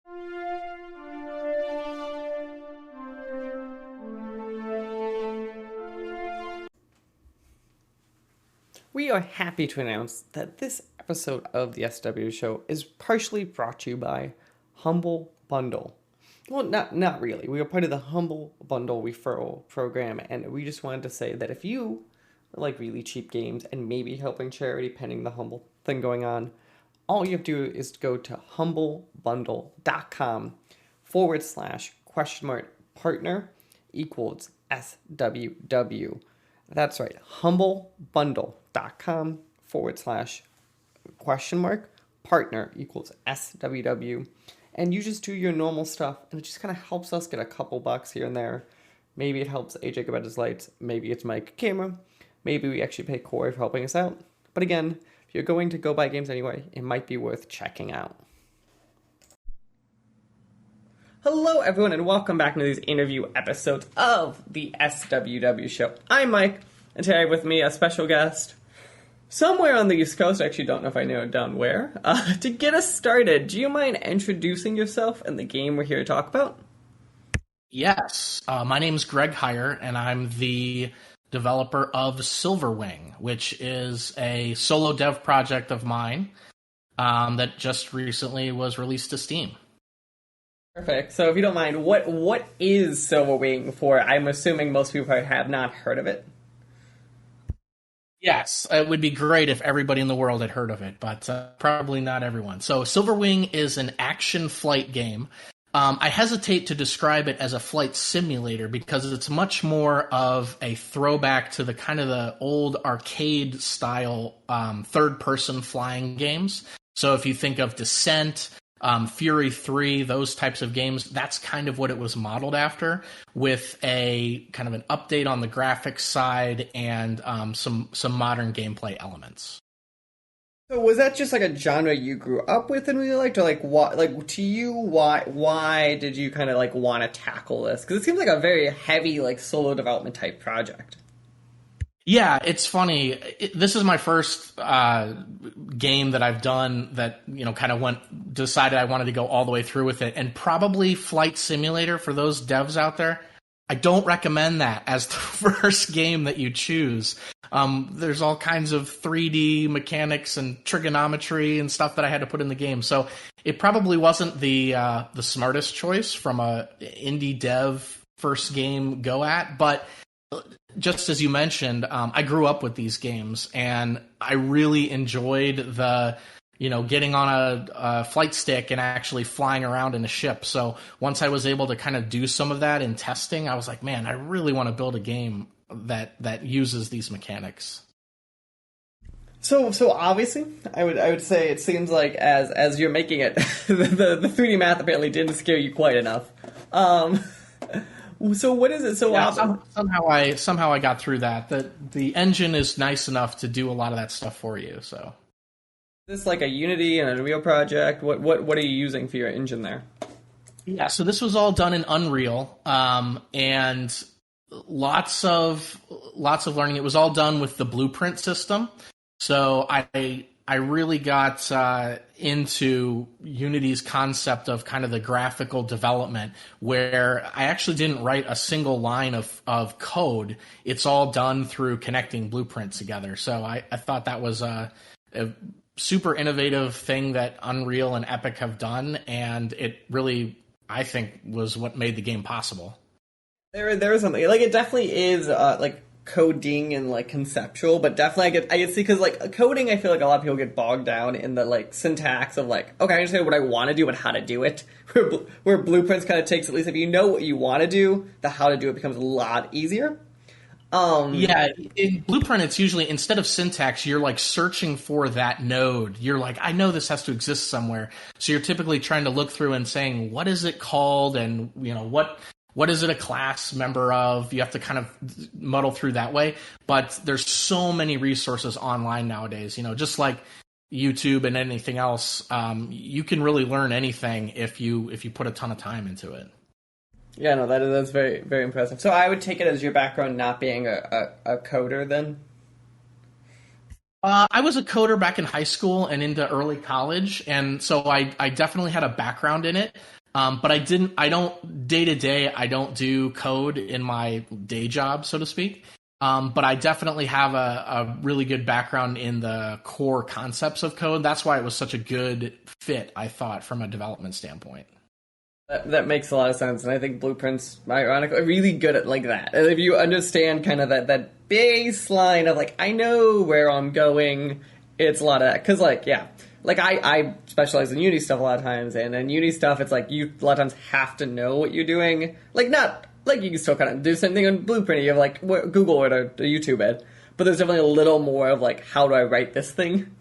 We are happy to announce that this episode of the SWW show is partially brought to you by Humble Bundle. Well, not really. We are part of the Humble Bundle referral program, and we just wanted to say that if you like really cheap games and maybe helping charity pending the Humble thing going on, all you have to do is go to humblebundle.com/partner equals SWW. That's right, humblebundle.com/partner equals SWW. And you just do your normal stuff, and it just kind of helps us get a couple bucks here and there. Maybe it helps AJ get his lights, maybe it's Mike camera, maybe we actually pay Corey for helping us out. But again, if you're going to go buy games anyway, it might be worth checking out. Hello, everyone, and welcome back to these interview episodes of the SWW show. I'm Mike, and today with me a special guest somewhere on the East Coast. I actually don't know if I narrowed down where. To get us started, do you mind introducing yourself and the game we're here to talk about? Yes. My name's Greg Heyer, and I'm the developer of Silverwing, which is a solo dev project of mine that just recently was released to Steam. Perfect. So if you don't mind, what is Silverwing for? I'm assuming most people have not heard of it. Yes, it would be great if everybody in the world had heard of it, but probably not everyone. So Silverwing is an action flight game. I hesitate to describe it as a flight simulator because it's much more of a throwback to the kind of the old arcade style third-person flying games. So if you think of Descent, Fury 3, those types of games, that's kind of what it was modeled after, with a kind of an update on the graphics side and some modern gameplay elements. So was that just like a genre you grew up with and really liked, or like what? Like to you, why did you kind of like want to tackle this? Because it seems like a very heavy like solo development type project. Yeah, it's funny. This is my first game that I've done that, kind of decided I wanted to go all the way through with it. And probably Flight Simulator, for those devs out there, I don't recommend that as the first game that you choose. There's all kinds of 3D mechanics and trigonometry and stuff that I had to put in the game. So it probably wasn't the smartest choice from a indie dev first game go at, but just as you mentioned, I grew up with these games, and I really enjoyed the, getting on a flight stick and actually flying around in a ship. So once I was able to kind of do some of that in testing, I was like, man, I really want to build a game that uses these mechanics. So obviously, I would say it seems like as you're making it, the 3D math apparently didn't scare you quite enough. So what is it? So yeah, somehow I got through that. The engine is nice enough to do a lot of that stuff for you. So is this like a Unity and Unreal project? What are you using for your engine there? Yeah, so this was all done in Unreal, and lots of learning. It was all done with the Blueprint system. So I really got into Unity's concept of kind of the graphical development, where I actually didn't write a single line of code. It's all done through connecting blueprints together. So I thought that was a super innovative thing that Unreal and Epic have done, and it really, I think, was what made the game possible. There is something, like, it definitely is like coding and like conceptual, but definitely I get see, because like coding, I feel like a lot of people get bogged down in the like syntax of like, okay, I understand what I want to do but how to do it, where blueprints kind of takes, at least if you know what you want to do, the how to do it becomes a lot easier. Yeah, in Blueprint, it's usually, instead of syntax, you're like searching for that node. You're like, I know this has to exist somewhere. So you're typically trying to look through and saying, what is it called? And, what is it a class member of? You have to kind of muddle through that way. But there's so many resources online nowadays, just like YouTube and anything else. You can really learn anything if you put a ton of time into it. Yeah, no, that's very, very impressive. So I would take it as your background not being a coder then? I was a coder back in high school and into early college, and so I definitely had a background in it. But I don't, day to day, I don't do code in my day job, so to speak. But I definitely have a really good background in the core concepts of code. That's why it was such a good fit, I thought, from a development standpoint. That makes a lot of sense, and I think Blueprints, ironically, are really good at like that. And if you understand kind of that baseline of like, I know where I'm going, it's a lot of that. Because like, yeah, like I specialize in Uni stuff a lot of times, and in Uni stuff, it's like you a lot of times have to know what you're doing. Like not like you can still kind of do the same thing on Blueprint. You have like Google it or YouTube it, but there's definitely a little more of like, how do I write this thing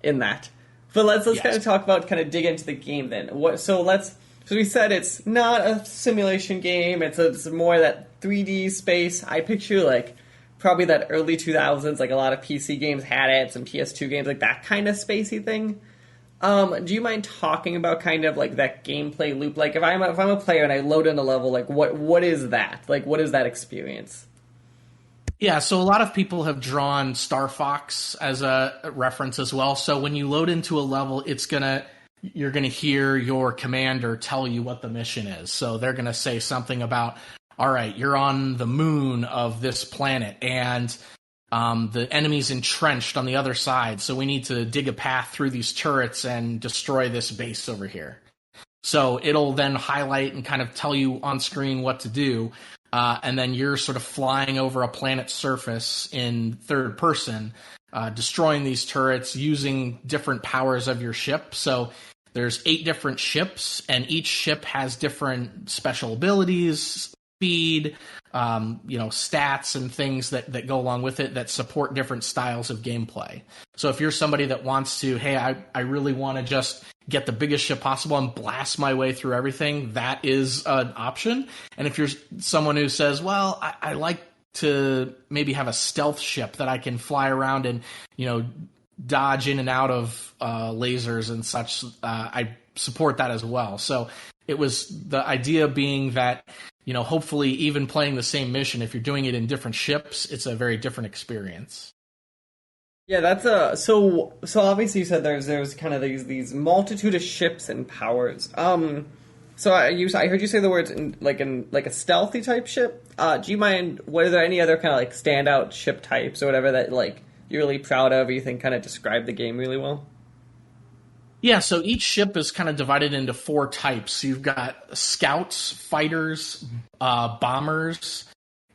in that. But let's Yes. kind of talk about kind of dig into the game then. So we said it's not a simulation game. It's more that 3D space. I picture like probably that early 2000s, like a lot of PC games had it, some PS2 games, like that kind of spacey thing. Do you mind talking about kind of like that gameplay loop? Like if I'm a player and I load in a level, like what is that? Like what is that experience? Yeah, so a lot of people have drawn Star Fox as a reference as well. So when you load into a level, you're gonna hear your commander tell you what the mission is. So they're gonna say something about, all right, you're on the moon of this planet, and the enemy's entrenched on the other side. So we need to dig a path through these turrets and destroy this base over here. So it'll then highlight and kind of tell you on screen what to do. And then you're sort of flying over a planet's surface in third person, destroying these turrets using different powers of your ship. So there's 8 different ships, and each ship has different special abilities, speed, stats and things that go along with it that support different styles of gameplay. So if you're somebody that wants to, hey, I really want to just get the biggest ship possible and blast my way through everything, that is an option. And if you're someone who says, well, I like to maybe have a stealth ship that I can fly around and, dodge in and out of lasers and such, I support that as well. So it was the idea being that, hopefully even playing the same mission, if you're doing it in different ships, it's a very different experience. Yeah, that's so obviously you said there's kind of these multitude of ships and powers. So I heard you say the words in like a stealthy type ship. Do you mind? Were there any other kind of like standout ship types or whatever that like you're really proud of, or you think kind of describe the game really well? Yeah, so each ship is kind of divided into 4 types. You've got scouts, fighters, bombers,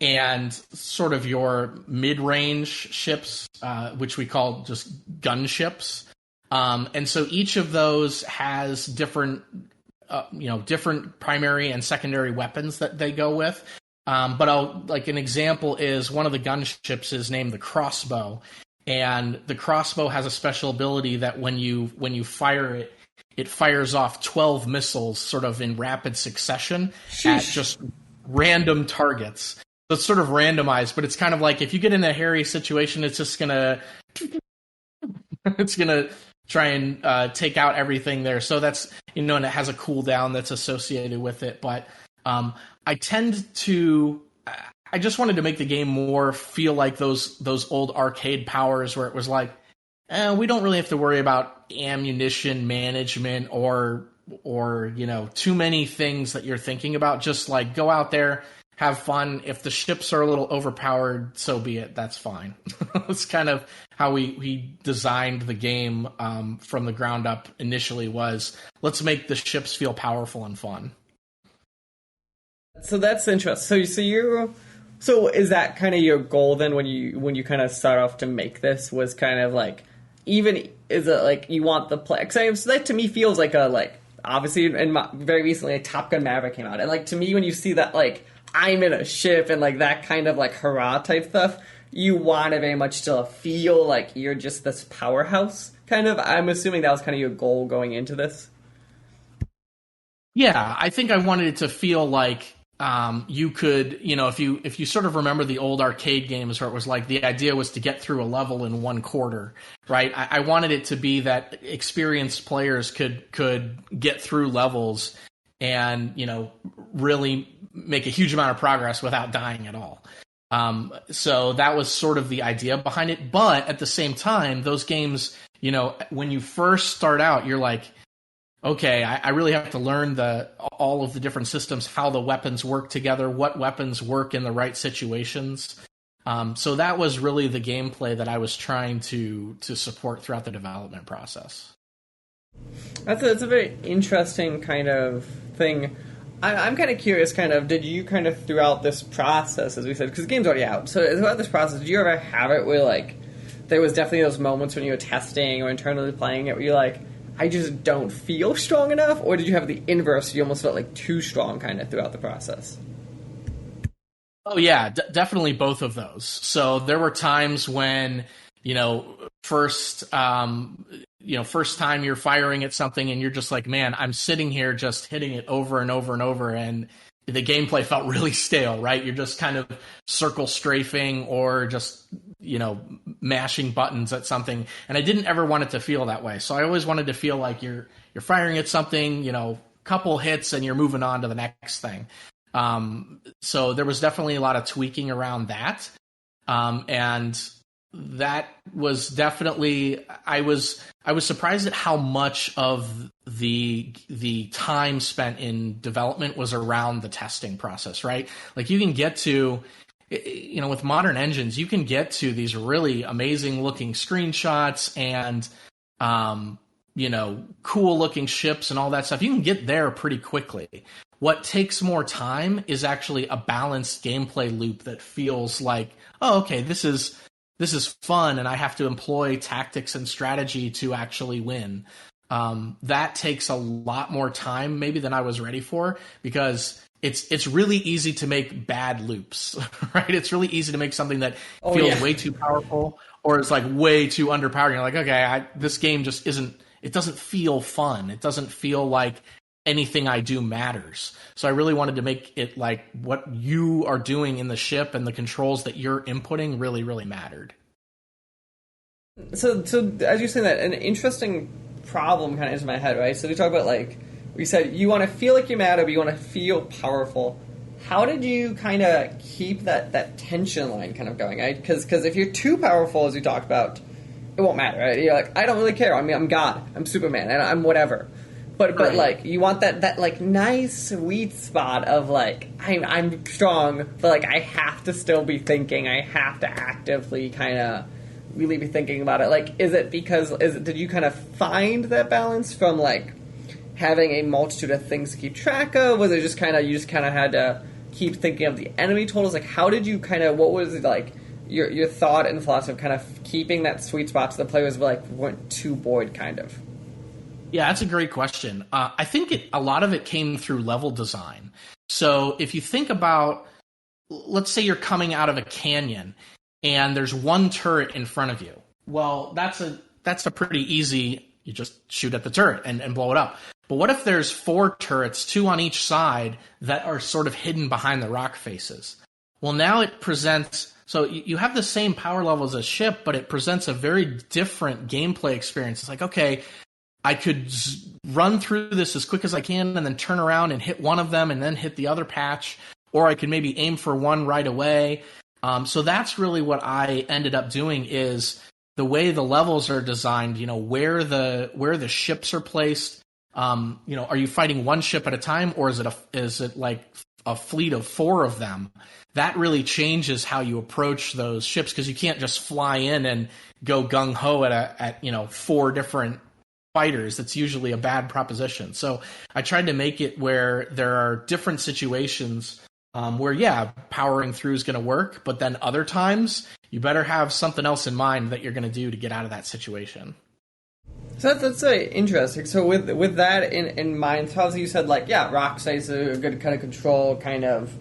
and sort of your mid-range ships, which we call just gunships. And so each of those has different primary and secondary weapons that they go with. But an example is one of the gunships is named the crossbow. And the crossbow has a special ability that when you fire it, it fires off 12 missiles sort of in rapid succession at just random targets. So it's sort of randomized, but it's kind of like if you get in a hairy situation, it's just gonna try and take out everything there. So that's and it has a cooldown that's associated with it. But I just wanted to make the game more feel like those old arcade powers where it was like, we don't really have to worry about ammunition management or too many things that you're thinking about. Just like go out there, have fun. If the ships are a little overpowered, so be it. That's fine. It's kind of how we designed the game from the ground up initially was let's make the ships feel powerful and fun. So that's interesting. So is that kind of your goal then when you kind of start off to make this was kind of like even is it like you want the play? Because so that to me feels like obviously very recently Top Gun Maverick came out, and like to me when you see that like I'm in a ship and like that kind of like hurrah type stuff, you want to very much still feel like you're just this powerhouse kind of. I'm assuming that was kind of your goal going into this. Yeah, I think I wanted it to feel like you could, if you sort of remember the old arcade games where it was like the idea was to get through a level in 1 quarter, right? I wanted it to be that experienced players could get through levels and, really make a huge amount of progress without dying at all. So that was sort of the idea behind it. But at the same time, those games, when you first start out, you're like, okay, I really have to learn all of the different systems, how the weapons work together, what weapons work in the right situations. So that was really the gameplay that I was trying to support throughout the development process. That's a very interesting kind of thing. I'm kind of curious, did you kind of throughout this process, as we said, because the game's already out, so throughout this process, did you ever have it where, like, there was definitely those moments when you were testing or internally playing it where you're like, I just don't feel strong enough, or did you have the inverse, you almost felt like too strong kind of throughout the process? Oh yeah, definitely both of those. So there were times when, first time you're firing at something and you're just like, man, I'm sitting here just hitting it over and over and over, and the gameplay felt really stale, right? You're just kind of circle strafing or just, mashing buttons at something. And I didn't ever want it to feel that way. So I always wanted to feel like you're firing at something, couple hits and you're moving on to the next thing. So there was definitely a lot of tweaking around that. And that was definitely, I was surprised at how much of the time spent in development was around the testing process, right? Like you can get to, with modern engines, you can get to these really amazing looking screenshots and, cool looking ships and all that stuff. You can get there pretty quickly. What takes more time is actually a balanced gameplay loop that feels like, oh, okay, this is fun, and I have to employ tactics and strategy to actually win. That takes a lot more time maybe than I was ready for, because it's really easy to make bad loops, right? It's really easy to make something that feels way too powerful or is like way too underpowered. You're like, okay, this game just isn't, it doesn't feel fun. It doesn't feel like anything I do matters. So I really wanted to make it like what you are doing in the ship and the controls that you're inputting really, really mattered. So as you're saying that, an interesting problem kind of into my head, right? So we talk about, like, we said you want to feel like you matter, but you want to feel powerful. How did you kind of keep that tension line kind of going? Because if you're too powerful, as you talked about, it won't matter, right? You're like, I don't really care. I mean, I'm God. I'm Superman. And I'm whatever. But like, you want that like nice sweet spot of like, I'm strong, but like I have to still be thinking. I have to actively kind of really be thinking about it. Like, did you kind of find that balance from like having a multitude of things to keep track of? Was it just you just kind of had to keep thinking of the enemy totals? Like, how did you what was it like your thought and philosophy of kind of keeping that sweet spot so the players weren't too bored kind of? Yeah, that's a great question. I think a lot of it came through level design. So if you think about, let's say you're coming out of a canyon and there's one turret in front of you. Well, that's a pretty easy, you just shoot at the turret and blow it up. But what if there's 4 turrets, 2 on each side, that are sort of hidden behind the rock faces? Well, now it presents, so you have the same power level as a ship, but it presents a very different gameplay experience. It's like, okay, I could run through this as quick as I can and then turn around and hit one of them and then hit the other patch, or I could maybe aim for one right away. So that's really what I ended up doing, is the way the levels are designed, where the ships are placed. Are you fighting one ship at a time, or is it like a fleet of 4 of them? That really changes how you approach those ships, because you can't just fly in and go gung-ho at 4 different fighters. That's usually a bad proposition. So I tried to make it where there are different situations where, powering through is going to work, but then other times you better have something else in mind that you're going to do to get out of that situation. So that's very interesting. So with that in mind, so obviously you said rock size is a good kind of control, kind of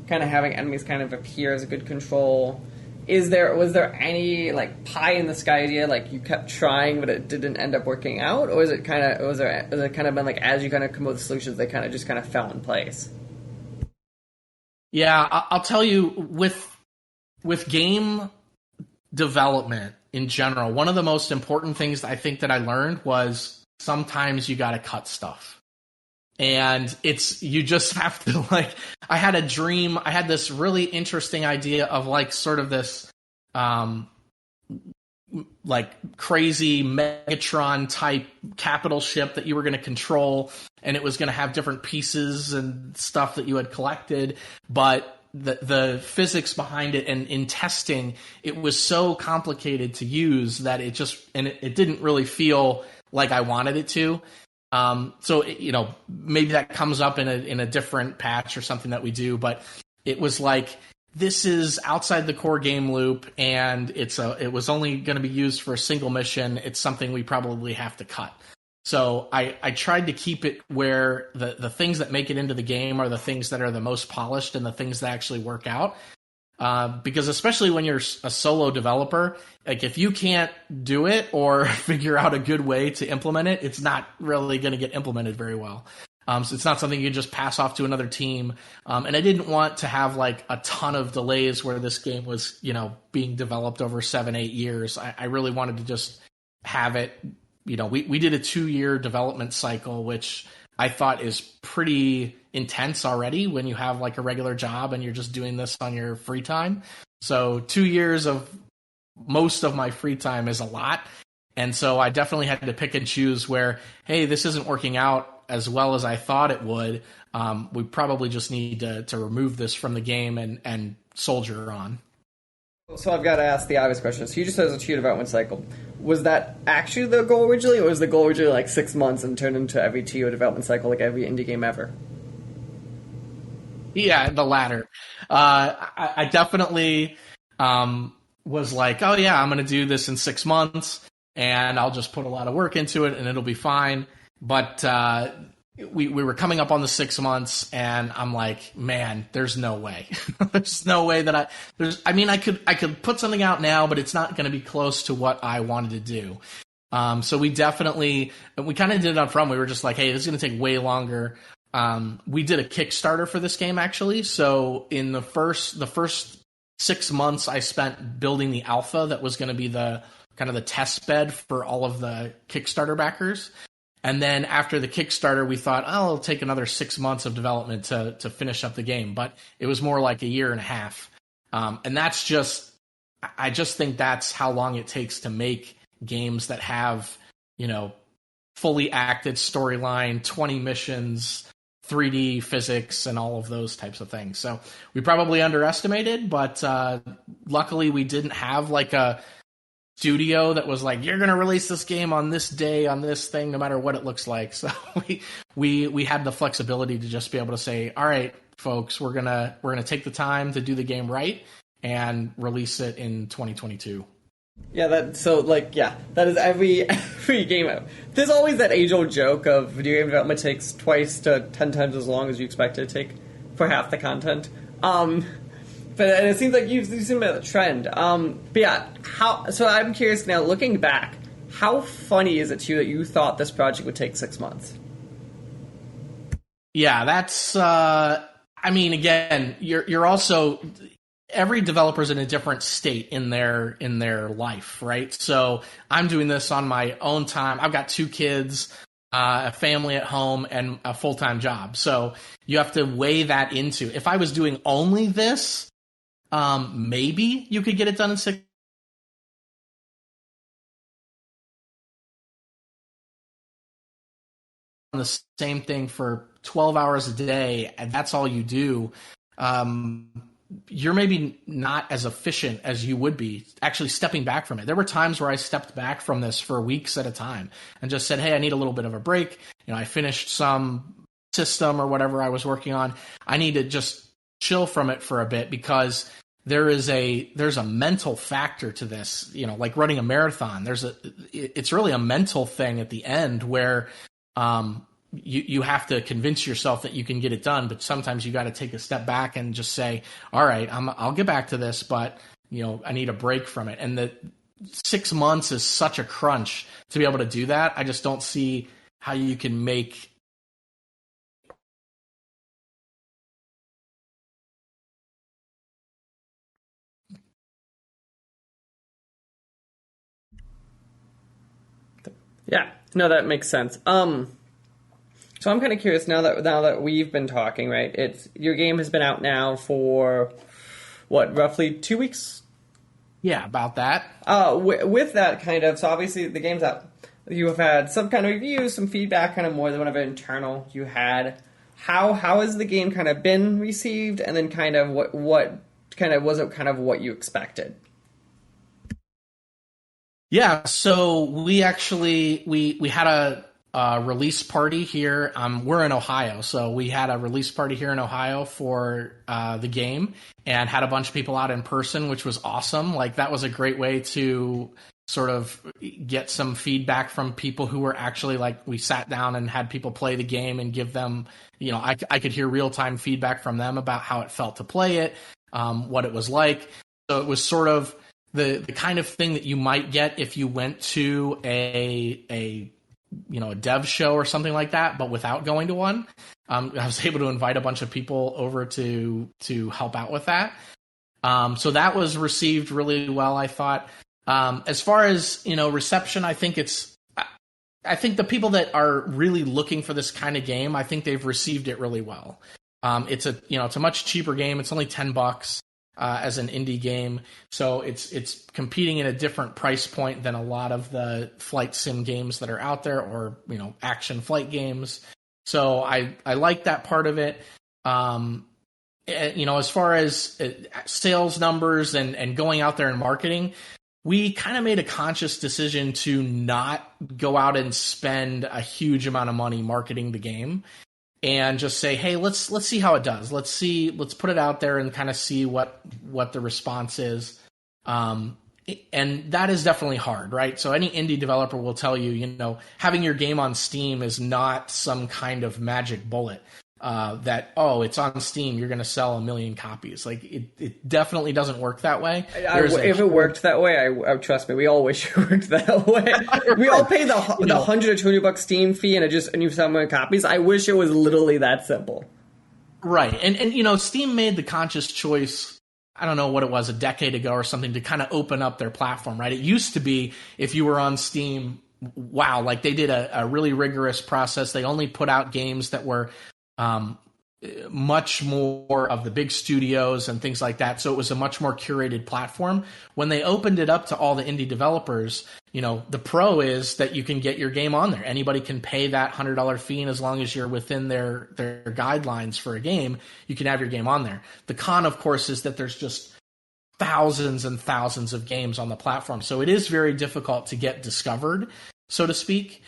having enemies kind of appear as a good control. Was there any pie in the sky idea, you kept trying but it didn't end up working out, or was it kind of been as you kind of come up with solutions, they kind of just fell in place? Yeah, I'll tell you, with game development in general, one of the most important things I think that I learned was sometimes you got to cut stuff. And you just have to like, I had a dream. I had this really interesting idea of like sort of this, um, like crazy Megatron type capital ship that you were going to control, and it was going to have different pieces and stuff that you had collected, but the physics behind it and in testing, it was so complicated to use that it didn't really feel like I wanted it to. So maybe that comes up in a different patch or something that we do, but it was like, this is outside the core game loop, and it was only going to be used for a single mission. It's something we probably have to cut. So I tried to keep it where the things that make it into the game are the things that are the most polished and the things that actually work out. Because especially when you're a solo developer, like if you can't do it or figure out a good way to implement it, it's not really going to get implemented very well. So it's not something you just pass off to another team. And I didn't want to have like a ton of delays where this game was, being developed over 7-8 years. I really wanted to just have it. We did a 2-year development cycle, which I thought is pretty intense already when you have like a regular job and you're just doing this on your free time. So 2 years of most of my free time is a lot. And so I definitely had to pick and choose where, hey, this isn't working out as well as I thought it would. We probably just need to remove this from the game and soldier on. So I've got to ask the obvious question. So you just said it was a 2-year development cycle. Was that actually the goal originally, or was the goal originally like 6 months and turned into every 2-year development cycle like every indie game ever? Yeah, the latter. I definitely was like, oh yeah, I'm going to do this in 6 months, and I'll just put a lot of work into it, and it'll be fine. But we were coming up on the 6 months, and I'm like, man, there's no way. There's no way that I could put something out now, but it's not going to be close to what I wanted to do. So we kind of did it up front. We were just like, hey, this is going to take way longer. We did a Kickstarter for this game, actually. So in the first 6 months, I spent building the alpha that was going to be the kind of the test bed for all of the Kickstarter backers. And then after the Kickstarter, we thought, oh, it'll take another 6 months of development to finish up the game. But it was more like a year and a half. And I just think that's how long it takes to make games that have, fully acted storyline, 20 missions, 3D physics, and all of those types of things. So we probably underestimated, but luckily we didn't have like a studio that was like, you're going to release this game on this day on this thing no matter what it looks like. So we had the flexibility to just be able to say, all right, folks, we're going to take the time to do the game right and release it in 2022. Yeah, that is every game. There's always that age-old joke of video game development takes twice to 10 times as long as you expect it to take for half the content. But it seems like you've seen a trend. But yeah, so I'm curious now, looking back, how funny is it to you that you thought this project would take 6 months? Yeah, that's, again, you're also, every developer's in a different state in their life, right? So I'm doing this on my own time. I've got 2 kids, a family at home, and a full-time job. So you have to weigh that into, if I was doing only this, maybe you could get it done in 6. The same thing for 12 hours a day, and that's all you do. You're maybe not as efficient as you would be actually stepping back from it. There were times where I stepped back from this for weeks at a time and just said, hey, I need a little bit of a break. I finished some system or whatever I was working on. I need to just chill from it for a bit, because there's a mental factor to this, like running a marathon. It's really a mental thing at the end where, you have to convince yourself that you can get it done, but sometimes you got to take a step back and just say, all right, I'll get back to this, but I need a break from it. And the 6 months is such a crunch to be able to do that. I just don't see how you can make. Yeah, no, that makes sense. So I'm kind of curious now that we've been talking, right? It's your game has been out now for what, roughly 2 weeks? Yeah, about that. With that kind of, so obviously the game's out. You have had some kind of reviews, some feedback, kind of more than whatever internal you had. How has the game kind of been received, and then kind of what kind of was it kind of what you expected? Yeah, so we actually we had a release party here. We're in Ohio, so we had a release party here in Ohio for the game, and had a bunch of people out in person, which was awesome. Like that was a great way to sort of get some feedback from people who were actually like we sat down and had people play the game and give them, I could hear real time feedback from them about how it felt to play it, what it was like. So it was sort of the kind of thing that you might get if you went to a dev show or something like that, but without going to one. I was able to invite a bunch of people over to help out with that. So that was received really well, I thought. As far as reception, I think the people that are really looking for this kind of game, I think they've received it really well. It's a much cheaper game. It's only $10. As an indie game, so it's competing in a different price point than a lot of the flight sim games that are out there, or action flight games. So I like that part of it. As far as sales numbers and going out there and marketing, we kind of made a conscious decision to not go out and spend a huge amount of money marketing the game, and just say, hey, let's see how it does. Let's put it out there and kind of see what the response is. And that is definitely hard, right? So any indie developer will tell you, having your game on Steam is not some kind of magic bullet. That it's on Steam, you're going to sell 1 million copies. Like it definitely doesn't work that way. If it worked that way, I trust me, we all wish it worked that way. We all pay the $100 or $200 Steam fee, and you sell 1 million copies. I wish it was literally that simple. Right, and Steam made the conscious choice. I don't know what it was, a decade ago or something, to kind of open up their platform. Right, it used to be if you were on Steam, wow, like they did a really rigorous process. They only put out games that were much more of the big studios and things like that. So it was a much more curated platform. When they opened it up to all the indie developers, the pro is that you can get your game on there. Anybody can pay that $100 fee, and as long as you're within their guidelines for a game, you can have your game on there. The con, of course, is that there's just thousands and thousands of games on the platform. So it is very difficult to get discovered, so to speak.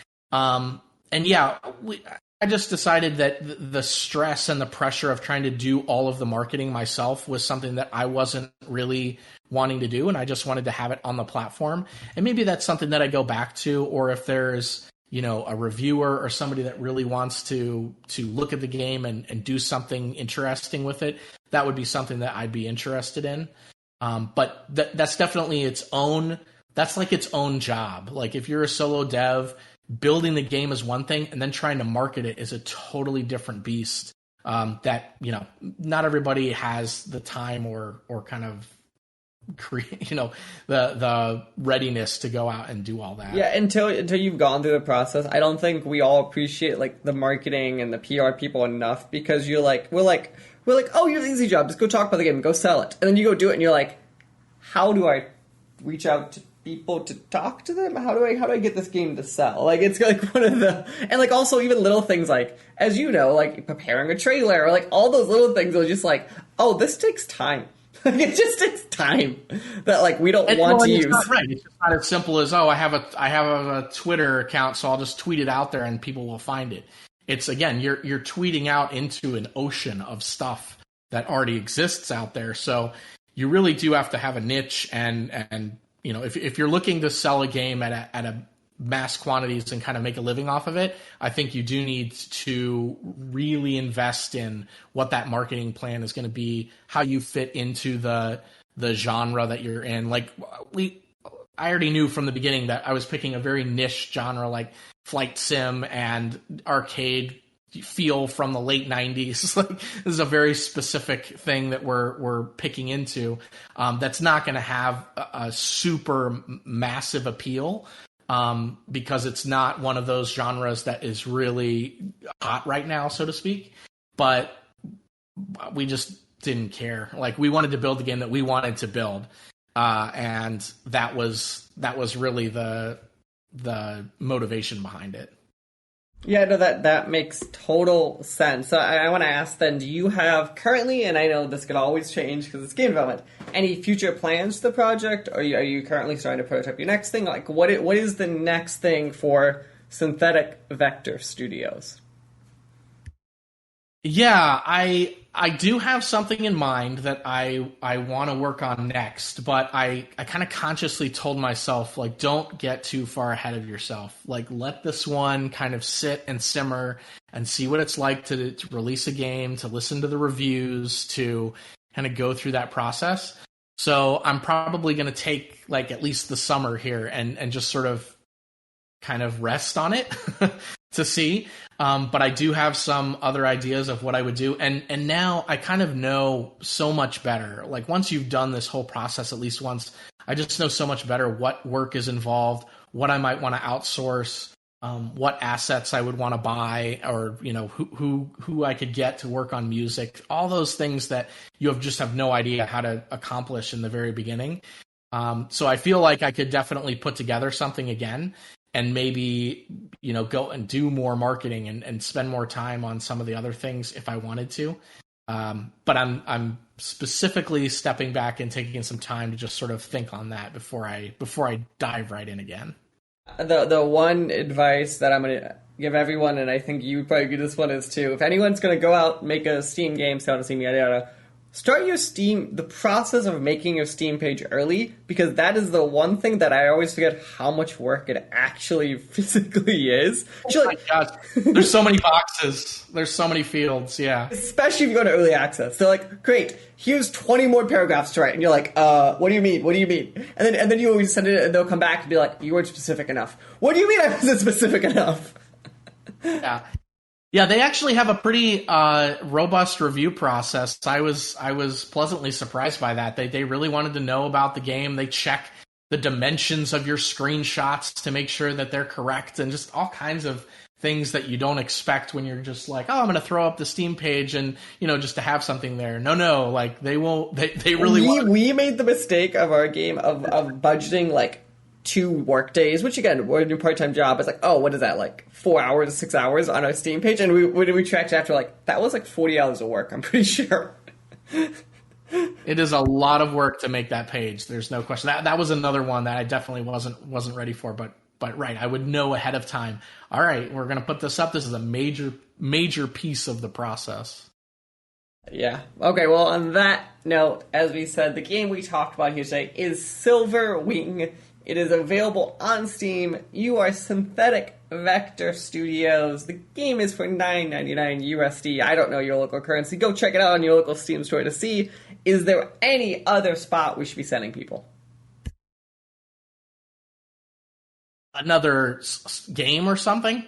I just decided that the stress and the pressure of trying to do all of the marketing myself was something that I wasn't really wanting to do, and I just wanted to have it on the platform. And maybe that's something that I go back to, or if there's a reviewer or somebody that really wants to look at the game and do something interesting with it, that would be something that I'd be interested in. But that's definitely its own job. Like if you're a solo dev, building the game is one thing, and then trying to market it is a totally different beast. That not everybody has the time or kind of create the readiness to go out and do all that. Yeah, until you've gone through the process, I don't think we all appreciate like the marketing and the PR people enough, because we're like, oh, you have an easy job, just go talk about the game and go sell it, and then you go do it, and you're like, how do I reach out to people to talk to them? How do I get this game to sell? Like, it's like one of the, and like also even little things like, as like preparing a trailer, or like all those little things are just like, oh, this takes time. Like, it just takes time that like we don't want to use. Not right. It's just not as simple as, I have a Twitter account, so I'll just tweet it out there and people will find it. It's, again, you're tweeting out into an ocean of stuff that already exists out there. So you really do have to have a niche, and if you're looking to sell a game at a mass quantities and kind of make a living off of it, I think you do need to really invest in what that marketing plan is going to be, how you fit into the genre that you're in. Like I already knew from the beginning that I was picking a very niche genre like flight sim and arcade feel from the late 90s. Like, this is a very specific thing that we're picking into. That's not going to have a super massive appeal. because it's not one of those genres that is really hot right now, so to speak. But we just didn't care. Like, we wanted to build the game that we wanted to build, and that was really the motivation behind it. Yeah, no, that makes total sense. So I want to ask then, do you have currently, and I know this could always change because it's game development, any future plans for the project? Or are you currently starting to prototype your next thing? Like, what is the next thing for Synthetic Vector Studios? Yeah, I do have something in mind that I want to work on next, but I kind of consciously told myself, like, don't get too far ahead of yourself. Like, let this one kind of sit and simmer and see what it's like to release a game, to listen to the reviews, to kind of go through that process. So I'm probably going to take, like, at least the summer here and just sort of kind of rest on it to see. But I do have some other ideas of what I would do. And now I kind of know so much better. Like, once you've done this whole process at least once, I just know so much better what work is involved, what I might want to outsource, what assets I would want to buy, or, you know, who I could get to work on music, all those things that you just have no idea how to accomplish in the very beginning. So I feel like I could definitely put together something again, and maybe, you know, go and do more marketing and spend more time on some of the other things if I wanted to. But I'm specifically stepping back and taking some time to just sort of think on that before I dive right in again. The one advice that I'm going to give everyone, and I think you would probably do this one, is too, if anyone's going to go out, make a Steam game, sell to Steam, yada yada, start the process of making your Steam page early, because that is the one thing that I always forget how much work it actually physically is. Oh my gosh. There's so many boxes. There's so many fields, yeah. Especially if you go to early access. They're like, great, here's 20 more paragraphs to write. And you're like, what do you mean? What do you mean? And then you always send it, and they'll come back and be like, you weren't specific enough. What do you mean I wasn't specific enough? Yeah. Yeah, they actually have a pretty robust review process. I was pleasantly surprised by that. They really wanted to know about the game. They check the dimensions of your screenshots to make sure that they're correct, and just all kinds of things that you don't expect when you're just like, oh, I'm going to throw up the Steam page and, you know, just to have something there. No, like, they won't. They really we made the mistake of our game of budgeting like 2 work days, which again, we're doing part-time job. It's like, oh, what is that, like 4 hours, 6 hours on our Steam page? And we tracked after, like, that was like 40 hours of work, I'm pretty sure. It is a lot of work to make that page. There's no question. That was another one that I definitely wasn't ready for, but right, I would know ahead of time. All right, we're going to put this up. This is a major piece of the process. Yeah. Okay, well, on that note, as we said, the game we talked about here today is Silverwing. It is available on Steam. You are Synthetic Vector Studios. The game is for $9.99 USD. I don't know your local currency. Go check it out on your local Steam store to see. Is there any other spot we should be sending people? Another game or something?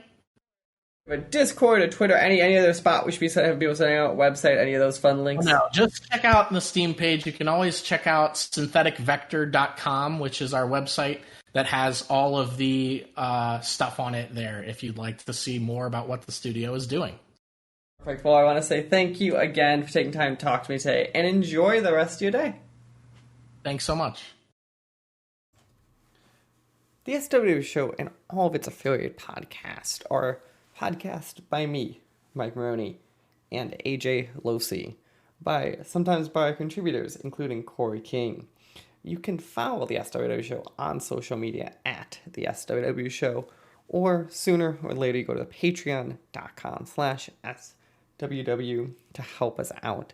A Discord, a Twitter, any other spot we should be having people sending out, website, any of those fun links? No, just check out the Steam page. You can always check out syntheticvector.com, which is our website that has all of the stuff on it there if you'd like to see more about what the studio is doing. Perfect. Well, I want to say thank you again for taking time to talk to me today, and enjoy the rest of your day. Thanks so much. The SWW show and all of its affiliate podcasts are podcast by me, Mike Maroney, and AJ Losi, sometimes by our contributors, including Corey King. You can follow the SWW show on social media at the SWW show, or sooner or later you go to patreon.com/SWW to help us out.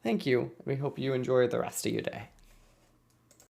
Thank you, and we hope you enjoy the rest of your day.